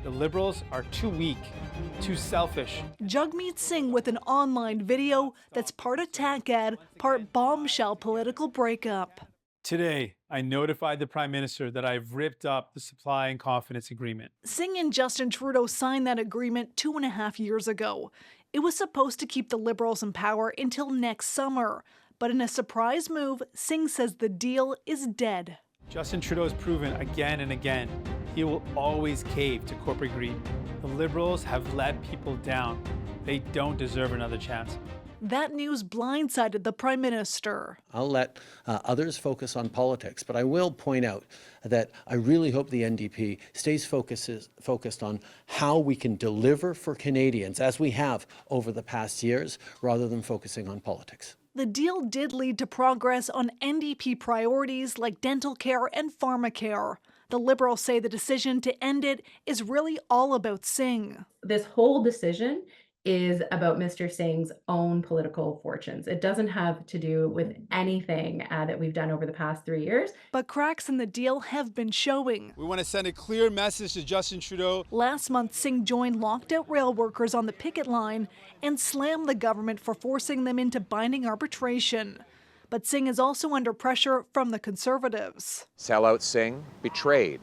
The Liberals are too weak, too selfish. Jagmeet Singh with an online video that's part attack ad, part bombshell political breakup. Today, I notified the Prime Minister that I've ripped up the supply and confidence agreement. Singh and Justin Trudeau signed that agreement 2.5 years ago. It was supposed to keep the Liberals in power until next summer. But in a surprise move, Singh says the deal is dead. Justin Trudeau has proven again and again he will always cave to corporate greed. The Liberals have let people down. They don't deserve another chance. That news blindsided the Prime Minister. I'll let others focus on politics, but I will point out that I really hope the NDP stays focused on how we can deliver for Canadians, as we have over the past years, rather than focusing on politics. The deal did lead to progress on NDP priorities like dental care and pharmacare. The Liberals say the decision to end it is really all about Singh. This whole decision is about Mr. Singh's own political fortunes. It doesn't have to do with anything that we've done over the past 3 years. But cracks in the deal have been showing. We want to send a clear message to Justin Trudeau. Last month, Singh joined locked-out rail workers on the picket line and slammed the government for forcing them into binding arbitration. But Singh is also under pressure from the Conservatives. Sellout Singh betrayed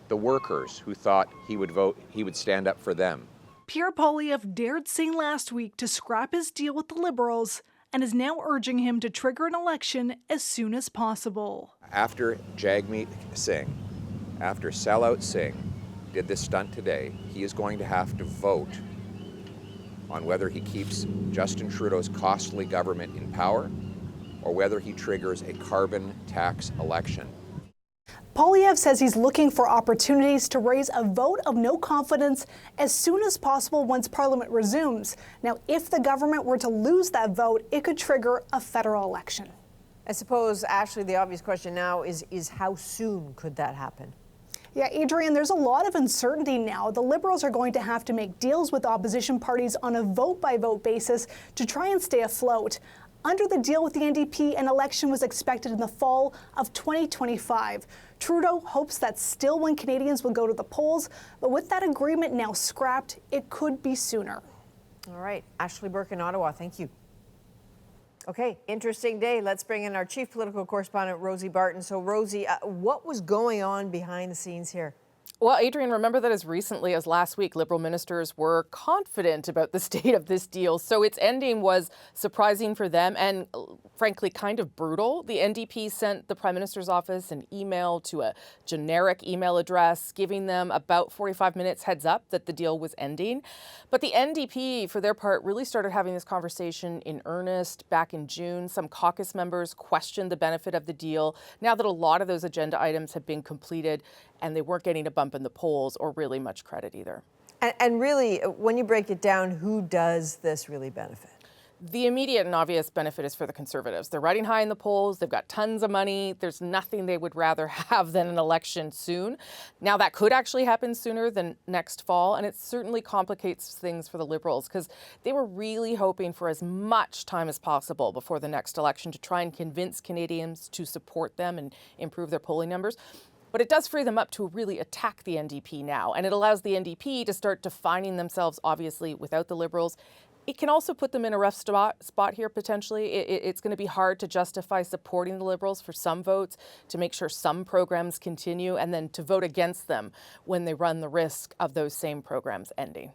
the workers who thought he would stand up for them. Pierre Poilievre dared Singh last week to scrap his deal with the Liberals and is now urging him to trigger an election as soon as possible. After Jagmeet Singh, after Sellout Singh did this stunt today, he is going to have to vote on whether he keeps Justin Trudeau's costly government in power or whether he triggers a carbon tax election. Poilievre says he's looking for opportunities to raise a vote of no confidence as soon as possible once Parliament resumes. Now, if the government were to lose that vote, it could trigger a federal election. I suppose, Ashley, the obvious question now is how soon could that happen? Yeah, Adrienne, there's a lot of uncertainty now. The Liberals are going to have to make deals with opposition parties on a vote-by-vote basis to try and stay afloat. Under the deal with the NDP, an election was expected in the fall of 2025. Trudeau hopes that's still when Canadians will go to the polls, but with that agreement now scrapped, it could be sooner. All right, Ashley Burke in Ottawa, thank you. Okay, interesting day. Let's bring in our chief political correspondent, Rosie Barton. So, Rosie, what was going on behind the scenes here? Well, Adrienne, remember that as recently as last week, Liberal ministers were confident about the state of this deal. So its ending was surprising for them and, frankly, kind of brutal. The NDP sent the Prime Minister's office an email to a generic email address, giving them about 45 minutes heads up that the deal was ending. But the NDP, for their part, really started having this conversation in earnest back in June. Some caucus members questioned the benefit of the deal now that a lot of those agenda items have been completed and they weren't getting a bump in the polls or really much credit either. And really, when you break it down, who does this really benefit? The immediate and obvious benefit is for the Conservatives. They're riding high in the polls. They've got tons of money. There's nothing they would rather have than an election soon. Now, that could actually happen sooner than next fall, and it certainly complicates things for the Liberals because they were really hoping for as much time as possible before the next election to try and convince Canadians to support them and improve their polling numbers. But it does free them up to really attack the NDP now, and it allows the NDP to start defining themselves, obviously, without the Liberals. It can also put them in a rough spot here, potentially. It's going to be hard to justify supporting the Liberals for some votes, to make sure some programs continue, and then to vote against them when they run the risk of those same programs ending.